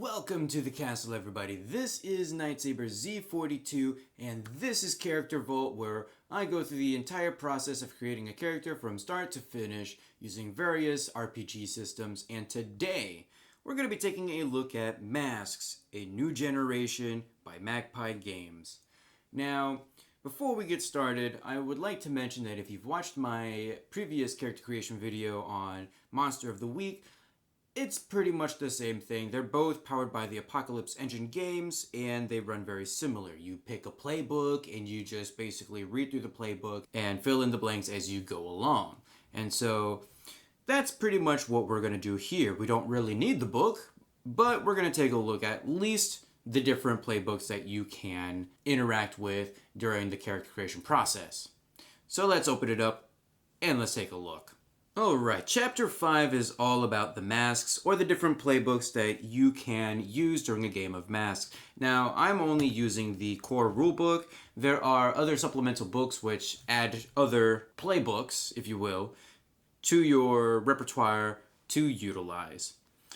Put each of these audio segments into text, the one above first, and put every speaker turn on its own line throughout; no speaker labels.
Welcome to the castle, everybody. This is Nightsaber Z42, and this is Character Vault, where I go through the entire process of creating a character from start to finish using various RPG systems. And today, we're going to be taking a look at Masks, a New Generation by Magpie Games. Now, before we get started, I would like to mention that if you've watched my previous character creation video on Monster of the Week, it's pretty much the same thing. They're both powered by the Apocalypse Engine games, and they run very similar. You pick a playbook, and you just basically read through the playbook and fill in the blanks as you go along. And so that's pretty much what we're going to do here. We don't really need the book, but we're going to take a look at least the different playbooks that you can interact with during the character creation process. So let's open it up, and let's take a look. Alright, Chapter 5 is all about the masks, or the different playbooks that you can use during a game of Masks. Now, I'm only using the core rulebook. There are other supplemental books which add other playbooks, if you will, to your repertoire to utilize.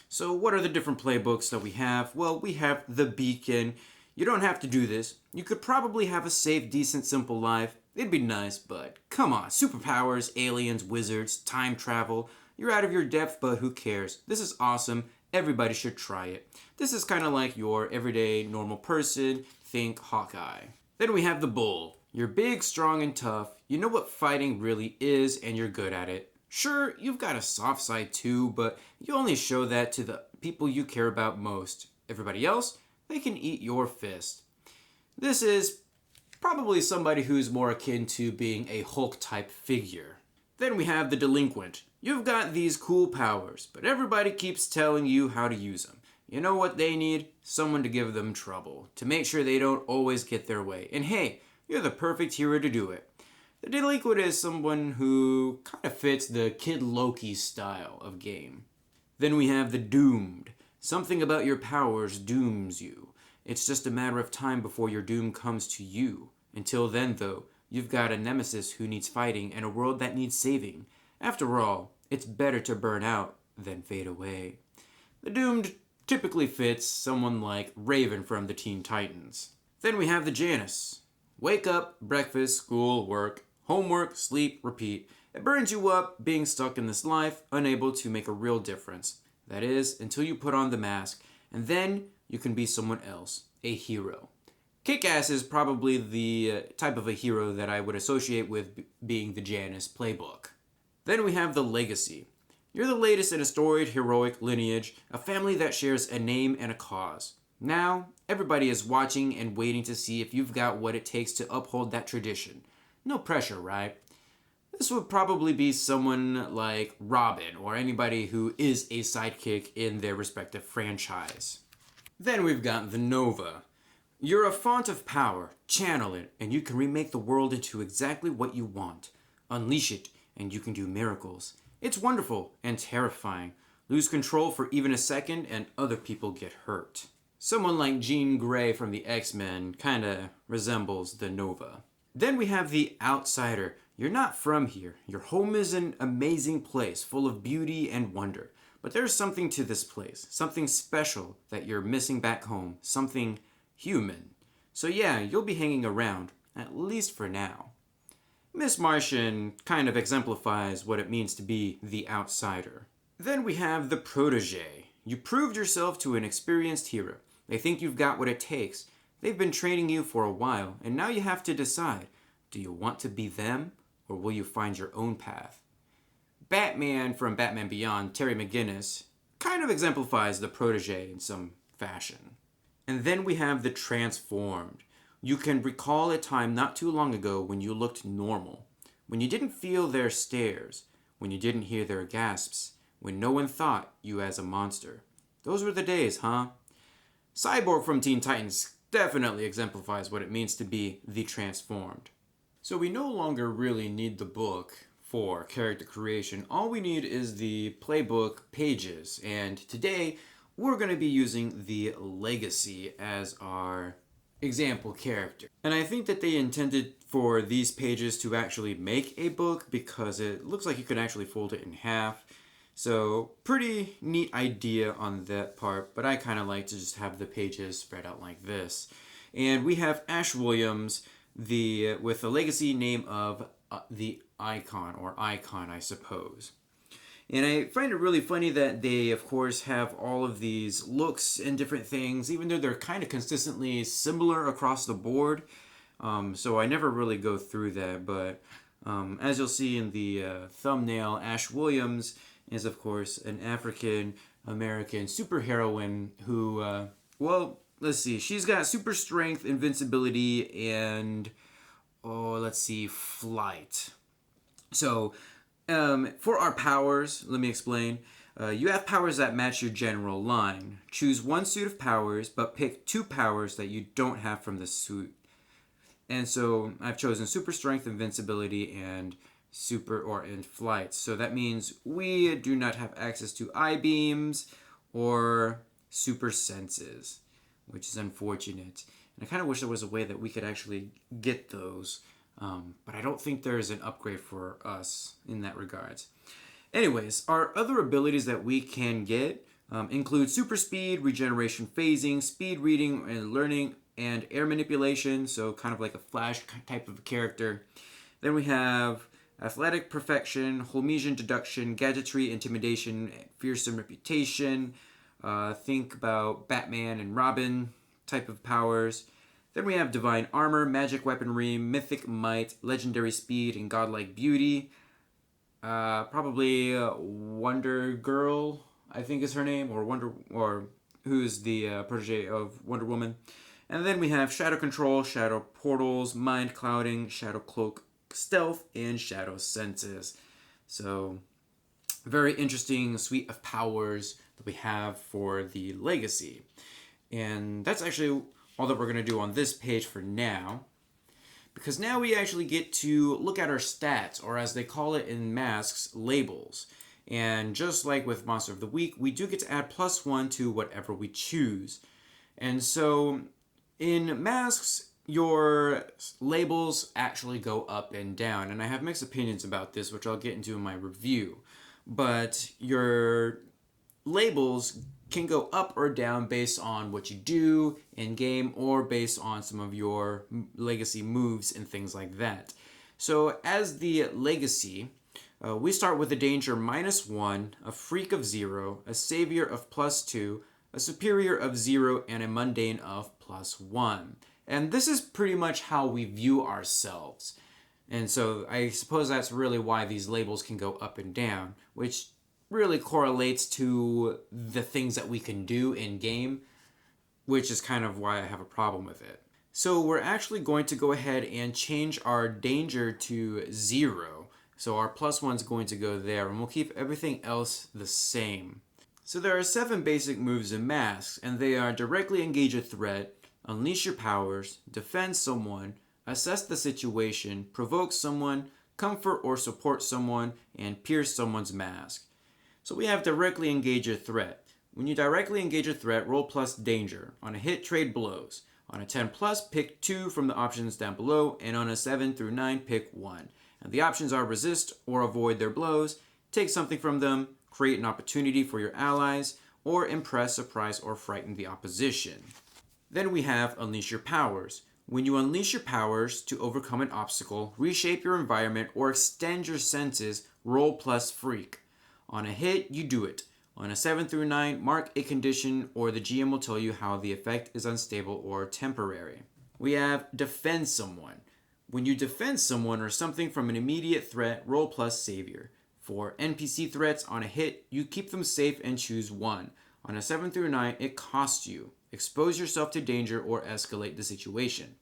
So what are the different playbooks that we have? Well, we have the Beacon. You don't have to do this. You could probably have a safe, decent, simple life. It'd be nice, but come on. Superpowers, aliens, wizards, time travel. You're out of your depth, but who cares? This is awesome. Everybody should try it. This is kind of like your everyday normal person. Think Hawkeye. Then we have the Bull. You're big, strong, and tough. You know what fighting really is, and you're good at it. Sure, you've got a soft side too, but you only show that to the people you care about most. Everybody else, they can eat your fist. This is probably somebody who's more akin to being a Hulk-type figure. Then we have the Delinquent. You've got these cool powers, but everybody keeps telling you how to use them. You know what they need? Someone to give them trouble, to make sure they don't always get their way. And hey, you're the perfect hero to do it. The Delinquent is someone who kind of fits the Kid Loki style of game. Then we have the Doomed. Something about your powers dooms you. It's just a matter of time before your doom comes to you. Until then, though, you've got a nemesis who needs fighting and a world that needs saving. After all, it's better to burn out than fade away. The Doomed typically fits someone like Raven from the Teen Titans. Then we have the Janus. Wake up, breakfast, school, work, homework, sleep, repeat. It burns you up being stuck in this life, unable to make a real difference. That is, until you put on the mask, and then you can be someone else, a hero. Kick-Ass is probably the type of a hero that I would associate with being the Janus playbook. Then we have the Legacy. You're the latest in a storied heroic lineage, a family that shares a name and a cause. Now, everybody is watching and waiting to see if you've got what it takes to uphold that tradition. No pressure, right? This would probably be someone like Robin, or anybody who is a sidekick in their respective franchise. Then we've got the Nova. You're a font of power, channel it, and you can remake the world into exactly what you want. Unleash it, and you can do miracles. It's wonderful and terrifying. Lose control for even a second, and other people get hurt. Someone like Jean Grey from the X-Men kinda resembles the Nova. Then we have the Outsider. You're not from here. Your home is an amazing place, full of beauty and wonder. But there's something to this place, something special that you're missing back home, something human. So yeah, you'll be hanging around, at least for now. Miss Martian kind of exemplifies what it means to be the outsider. Then we have the Protégé. You proved yourself to an experienced hero. They think you've got what it takes. They've been training you for a while, and now you have to decide, do you want to be them, or will you find your own path? Batman from Batman Beyond, Terry McGinnis, kind of exemplifies the Protégé in some fashion. And then we have the Transformed. You can recall a time not too long ago when you looked normal, when you didn't feel their stares, when you didn't hear their gasps, when no one thought you as a monster. Those were the days, huh? Cyborg from Teen Titans definitely exemplifies what it means to be the Transformed. So we no longer really need the book for character creation. All we need is the playbook pages, and today we're going to be using the Legacy as our example character. And I think that they intended for these pages to actually make a book because it looks like you can actually fold it in half. So pretty neat idea on that part, but I kind of like to just have the pages spread out like this. And we have Ashe Williams, with the legacy name of the Icon, or Icon, I suppose. And I find it really funny that they, of course, have all of these looks and different things, even though they're kind of consistently similar across the board. So I never really go through that, but as you'll see in the thumbnail, Ashe Williams is, of course, an African American superheroine who, well, let's see, she's got super strength, invincibility, and, let's see, flight. So, for our powers, let me explain. You have powers that match your general line. Choose one suit of powers, but pick 2 powers that you don't have from the suit. And so I've chosen super strength, invincibility, and and flight. So that means we do not have access to eye beams or super senses, which is unfortunate. And I kind of wish there was a way that we could actually get those. But I don't think there's an upgrade for us in that regards. Anyways, our other abilities that we can get include super speed, regeneration phasing, speed reading and learning, and air manipulation, so kind of like a Flash type of character. Then we have athletic perfection, Holmesian deduction, gadgetry, intimidation, fearsome reputation. Think about Batman and Robin type of powers. Then we have divine armor, magic weaponry, mythic might, legendary speed, and godlike beauty. Probably Wonder Girl, I think is her name, or who's the protege of Wonder Woman. And then we have shadow control, shadow portals, mind clouding, shadow cloak, stealth, and shadow senses. So, very interesting suite of powers that we have for the legacy. And that's actually all that we're going to do on this page for now. Because now we actually get to look at our stats, or as they call it in masks, labels. And just like with Monster of the Week, we do get to add +1 to whatever we choose. And so in masks, your labels actually go up and down. And I have mixed opinions about this, which I'll get into in my review. But your labels can go up or down based on what you do in game, or based on some of your legacy moves and things like that. So as the legacy, we start with a danger -1, a freak of 0, a savior of +2, a superior of 0, and a mundane of +1. And this is pretty much how we view ourselves. And so I suppose that's really why these labels can go up and down, which really correlates to the things that we can do in game, which is kind of why I have a problem with it. So we're actually going to go ahead and change our danger to 0. So our +1 is going to go there, and we'll keep everything else the same. So there are 7 basic moves in masks, and they are directly engage a threat, unleash your powers, defend someone, assess the situation, provoke someone, comfort or support someone, and pierce someone's mask. So we have directly engage a threat. When you directly engage a threat, roll +danger. On a hit, trade blows. On a 10+, pick 2 from the options down below, and on a 7 through 9, pick 1. And the options are resist or avoid their blows, take something from them, create an opportunity for your allies, or impress, surprise, or frighten the opposition. Then we have unleash your powers. When you unleash your powers to overcome an obstacle, reshape your environment, or extend your senses, roll +freak. On a hit, you do it. On a 7 through 9, mark a condition, or the GM will tell you how the effect is unstable or temporary. We have defend someone. When you defend someone or something from an immediate threat, roll +savior. For NPC threats, on a hit, you keep them safe and choose 1. On a 7 through 9, it costs you. Expose yourself to danger or escalate the situation.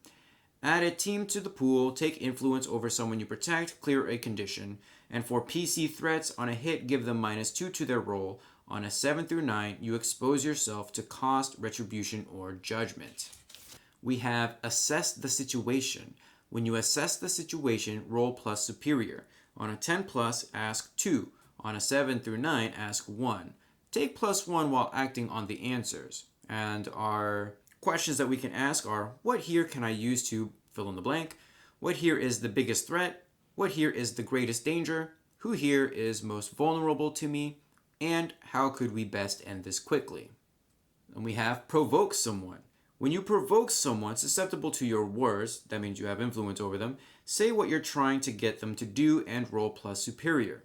Add a team to the pool, take influence over someone you protect, clear a condition. And for PC threats, on a hit, give them -2 to their roll. On a 7 through 9, you expose yourself to cost, retribution, or judgment. We have assess the situation. When you assess the situation, roll +superior. On a 10+, ask 2. On a 7 through 9, ask 1. Take +1 while acting on the answers. And our questions that we can ask are, what here can I use to fill in the blank? What here is the biggest threat? What here is the greatest danger? Who here is most vulnerable to me? and how could we best end this quickly. And we have provoke someone. When you provoke someone susceptible to your words, that means you have influence over them, say what you're trying to get them to do and roll plus superior.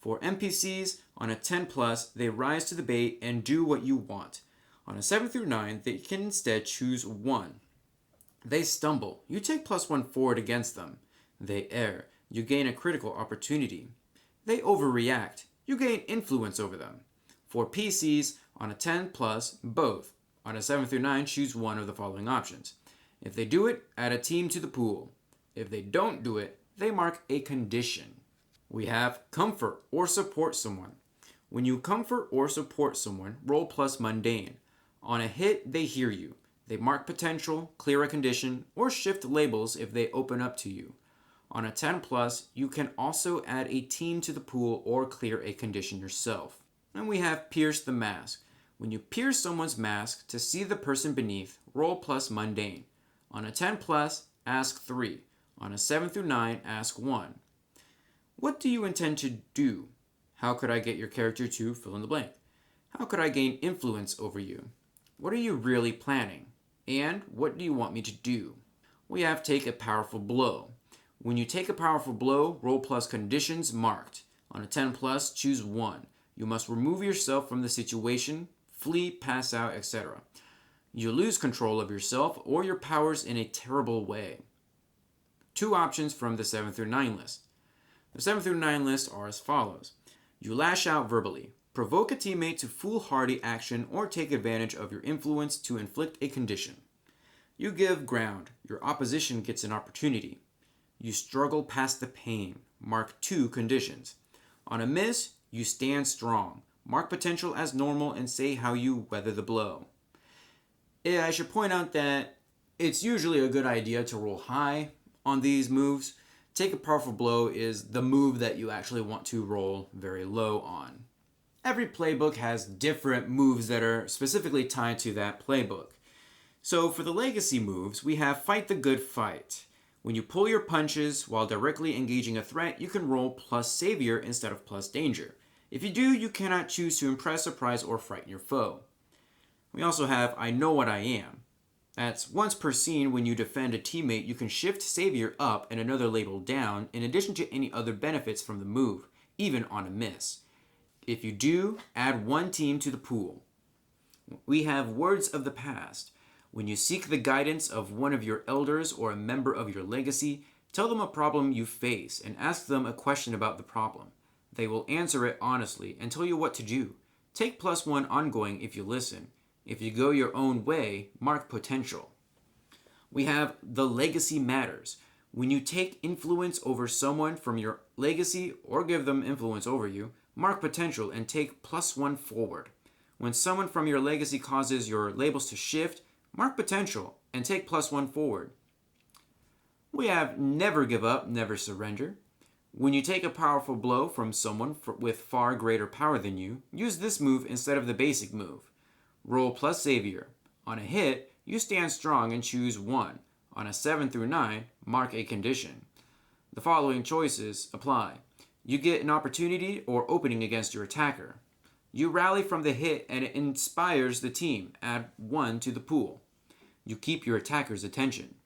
For NPCs, on a 10 plus, they rise to the bait and do what you want. On a 7 through 9, they can instead choose 1. They stumble. You take +1 forward against them. They err. You gain a critical opportunity. They overreact. You gain influence over them. For PCs, on a 10 plus, both. On a 7 through 9, choose one of the following options. If they do it, add a team to the pool. If they don't do it, they mark a condition. We have comfort or support someone. When you comfort or support someone, roll plus mundane. On a hit, they hear you. They mark potential, clear a condition, or shift labels if they open up to you. On a 10 plus, you can also add a team to the pool or clear a condition yourself. And we have pierce the mask. When you pierce someone's mask to see the person beneath, roll plus mundane. On a 10 plus, ask 3. On a 7 through 9, ask 1. What do you intend to do? How could I get your character to fill in the blank? How could I gain influence over you? What are you really planning? And what do you want me to do? We have take a powerful blow. When you take a powerful blow, roll plus conditions marked. On a 10 plus, choose 1. You must remove yourself from the situation, flee, pass out, etc. You lose control of yourself or your powers in a terrible way. 2 options from the 7 through 9 list. The 7 through 9 list are as follows. You lash out verbally. Provoke a teammate to foolhardy action or take advantage of your influence to inflict a condition. You give ground. Your opposition gets an opportunity. You struggle past the pain. Mark 2 conditions. On a miss, you stand strong. Mark potential as normal and say how you weather the blow. I should point out that it's usually a good idea to roll high on these moves. Take a powerful blow is the move that you actually want to roll very low on. Every playbook has different moves that are specifically tied to that playbook. So for the legacy moves, we have fight the good fight. When you pull your punches while directly engaging a threat, you can roll plus savior instead of plus danger. If you do, you cannot choose to impress, surprise, or frighten your foe. We also have I know what I am. That's once per scene when you defend a teammate, you can shift savior up and another label down in addition to any other benefits from the move, even on a miss. If you do, add 1 team to the pool. We have words of the past. When you seek the guidance of one of your elders or a member of your legacy, tell them a problem you face and ask them a question about the problem. They will answer it honestly and tell you what to do. Take +1 ongoing if you listen. If you go your own way, mark potential. We have the legacy matters. When you take influence over someone from your legacy or give them influence over you, mark potential and take +1 forward. When someone from your legacy causes your labels to shift, mark potential and take +1 forward. We have never give up, never surrender. When you take a powerful blow from someone with far greater power than you, use this move instead of the basic move. Roll plus savior. On a hit, you stand strong and choose 1. On a 7 through 9, mark a condition. The following choices apply. You get an opportunity or opening against your attacker. You rally from the hit and it inspires the team. Add 1 to the pool. You keep your attacker's attention.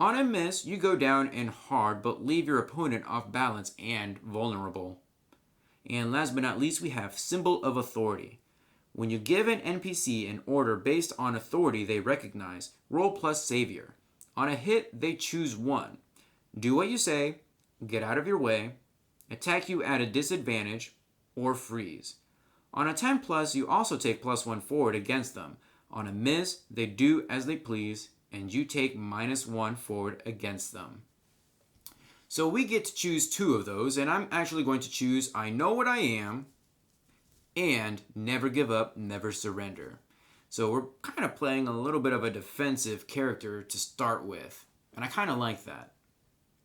On a miss, you go down and hard but leave your opponent off balance and vulnerable. And last but not least, we have symbol of authority. When you give an NPC an order based on authority they recognize, roll plus savior. On a hit, they choose 1. Do what you say, get out of your way, attack you at a disadvantage, or freeze. On a 10 plus, you also take +1 forward against them. On a miss, they do as they please, and you take -1 forward against them. So we get to choose 2 of those, and I'm actually going to choose I know what I am and never give up, never surrender. So we're kind of playing a little bit of a defensive character to start with, and I kind of like that.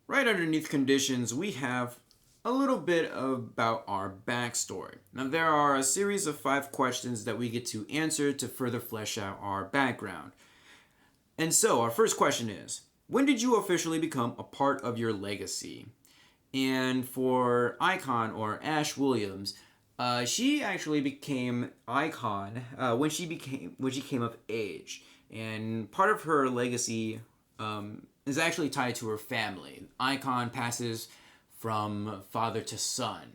Right underneath conditions, we have a little bit about our backstory. Now there are a series of 5 questions that we get to answer to further flesh out our background. And so our first question is, when did you officially become a part of your legacy? And for Icon or Ashe Williams, She actually became Icon when she came of age, and part of her legacy is actually tied to her family. Icon passes from father to son,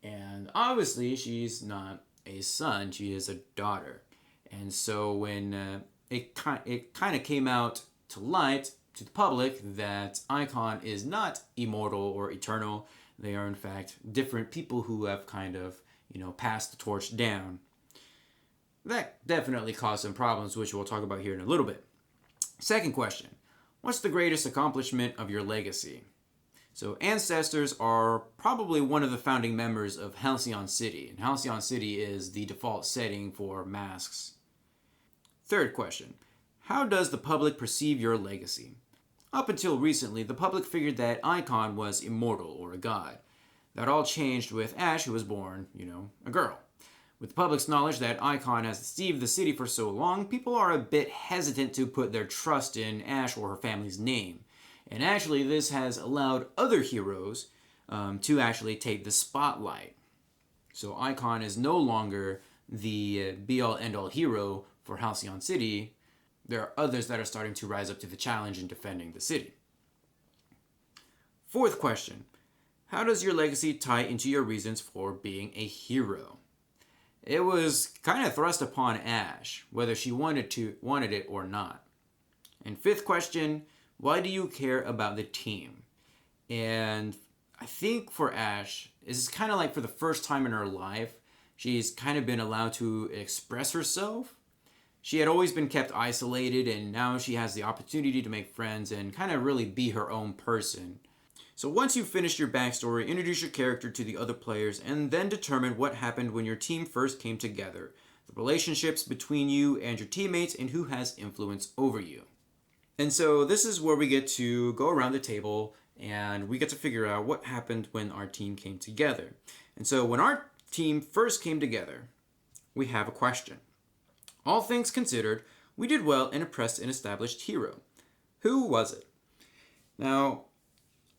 and obviously she's not a son; she is a daughter. And so when it kind of came out to light to the public that Icon is not immortal or eternal, they are in fact different people who have kind of passed the torch down. That definitely caused some problems, which we'll talk about here in a little bit. Second question: what's the greatest accomplishment of your legacy? So ancestors are probably one of the founding members of Halcyon City, and Halcyon City is the default setting for masks. Third question: how does the public perceive your legacy? Up until recently, the public figured that Icon was immortal or a god. That all changed with Ashe, who was born, a girl. With the public's knowledge that Icon has deceived the city for so long, people are a bit hesitant to put their trust in Ashe or her family's name. And actually, this has allowed other heroes to actually take the spotlight. So Icon is no longer the be-all, end-all hero for Halcyon City. There are others that are starting to rise up to the challenge in defending the city. Fourth question: how does your legacy tie into your reasons for being a hero? It was kind of thrust upon Ashe, whether she wanted it or not. And fifth question: why do you care about the team? And I think for Ashe, this is kind of like for the first time in her life, she's kind of been allowed to express herself. She had always been kept isolated, and now she has the opportunity to make friends and kind of really be her own person. So once you've finished your backstory, introduce your character to the other players, and then determine what happened when your team first came together, the relationships between you and your teammates, and who has influence over you. And so this is where we get to go around the table, and we get to figure out what happened when our team came together. And so when our team first came together, we have a question. All things considered, we did well and impressed an established hero. Who was it? Now,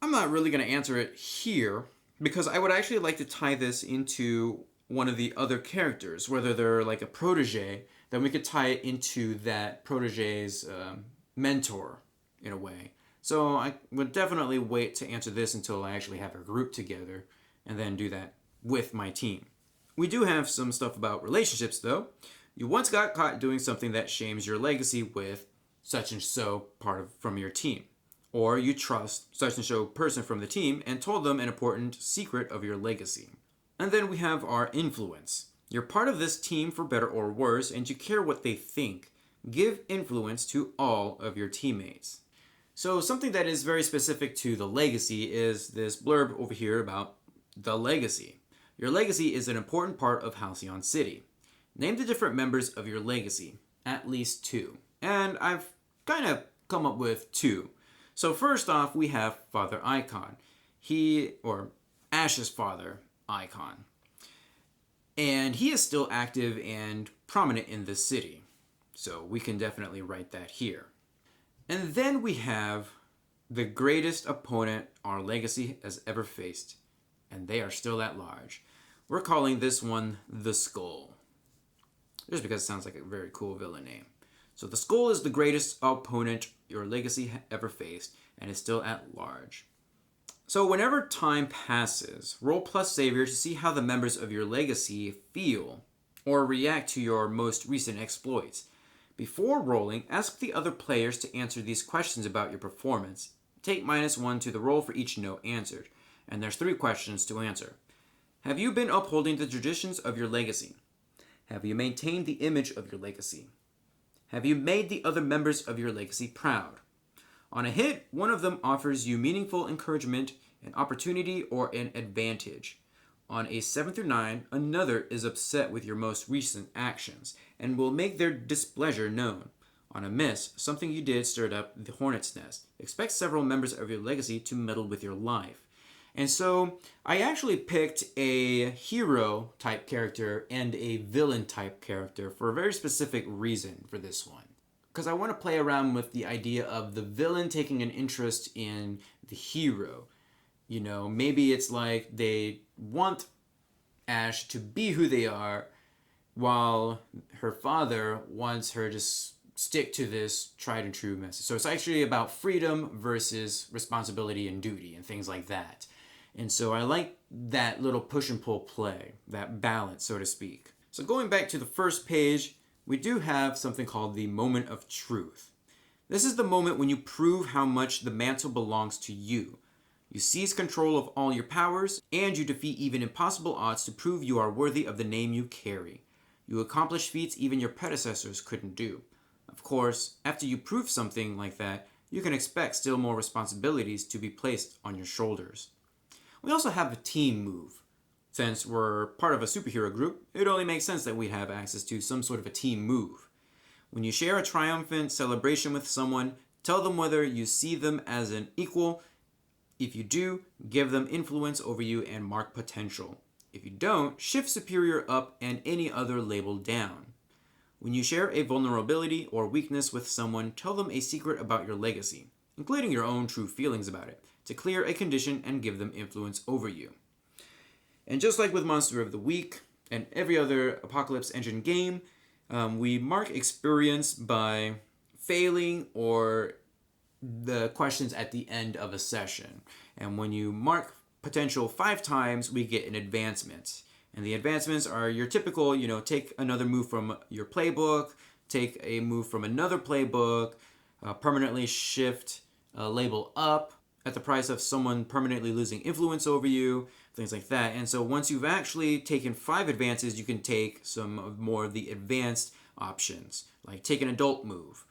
I'm not really going to answer it here because I would actually like to tie this into one of the other characters, whether they're like a protege, then we could tie it into that protege's mentor in a way. So I would definitely wait to answer this until I actually have a group together and then do that with my team. We do have some stuff about relationships though. You once got caught doing something that shames your legacy with such and so from your team. Or you trust such and so person from the team and told them an important secret of your legacy. And then we have our influence. You're part of this team for better or worse, and you care what they think. Give influence to all of your teammates. So something that is very specific to the legacy is this blurb over here about the legacy. Your legacy is an important part of Halcyon City. Name the different members of your legacy, at least 2. And I've kind of come up with 2. So first off, we have Father Icon. Ashe's father, Icon. And he is still active and prominent in the city. So we can definitely write that here. And then we have the greatest opponent our legacy has ever faced. And they are still at large. We're calling this one the Skull. Just because it sounds like a very cool villain name. So the Skull is the greatest opponent your legacy ever faced and is still at large. So whenever time passes, roll plus Savior to see how the members of your legacy feel or react to your most recent exploits. Before rolling, ask the other players to answer these questions about your performance. Take -1 to the roll for each no answered. And there's 3 questions to answer. Have you been upholding the traditions of your legacy? Have you maintained the image of your legacy? Have you made the other members of your legacy proud? On a hit, one of them offers you meaningful encouragement, an opportunity, or an advantage. On a 7 through 9, another is upset with your most recent actions and will make their displeasure known. On a miss, something you did stirred up the hornet's nest. Expect several members of your legacy to meddle with your life. And so I actually picked a hero type character and a villain type character for a very specific reason for this one. Because I want to play around with the idea of the villain taking an interest in the hero. Maybe it's like they want Ashe to be who they are, while her father wants her to stick to this tried and true message. So it's actually about freedom versus responsibility and duty and things like that. And so I like that little push and pull play, that balance, so to speak. So going back to the first page, we do have something called the moment of truth. This is the moment when you prove how much the mantle belongs to you. You seize control of all your powers, and you defeat even impossible odds to prove you are worthy of the name you carry. You accomplish feats even your predecessors couldn't do. Of course, after you prove something like that, you can expect still more responsibilities to be placed on your shoulders. We also have a team move. Since we're part of a superhero group, it only makes sense that we have access to some sort of a team move. When you share a triumphant celebration with someone, tell them whether you see them as an equal. If you do, give them influence over you and mark potential. If you don't, shift superior up and any other label down. When you share a vulnerability or weakness with someone, tell them a secret about your legacy, including your own true feelings about it, to clear a condition and give them influence over you. And just like with Monster of the Week and every other Apocalypse Engine game, we mark experience by failing or the questions at the end of a session. And when you mark potential 5 times, we get an advancement. And the advancements are your typical, take another move from your playbook, take a move from another playbook, permanently shift a label up at the price of someone permanently losing influence over you, things like that. And so once you've actually taken 5 advances, you can take some more of the advanced options, like take an adult move,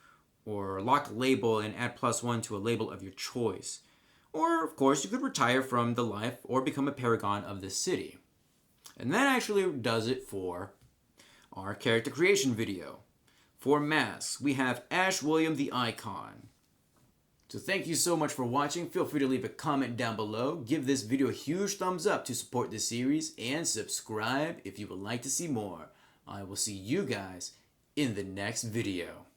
or lock a label and add +1 to a label of your choice. Or, of course, you could retire from the life or become a paragon of the city. And that actually does it for our character creation video. For masks, we have Ashe Williams the Icon. So thank you so much for watching. Feel free to leave a comment down below. Give this video a huge thumbs up to support this series, and subscribe if you would like to see more. I will see you guys in the next video.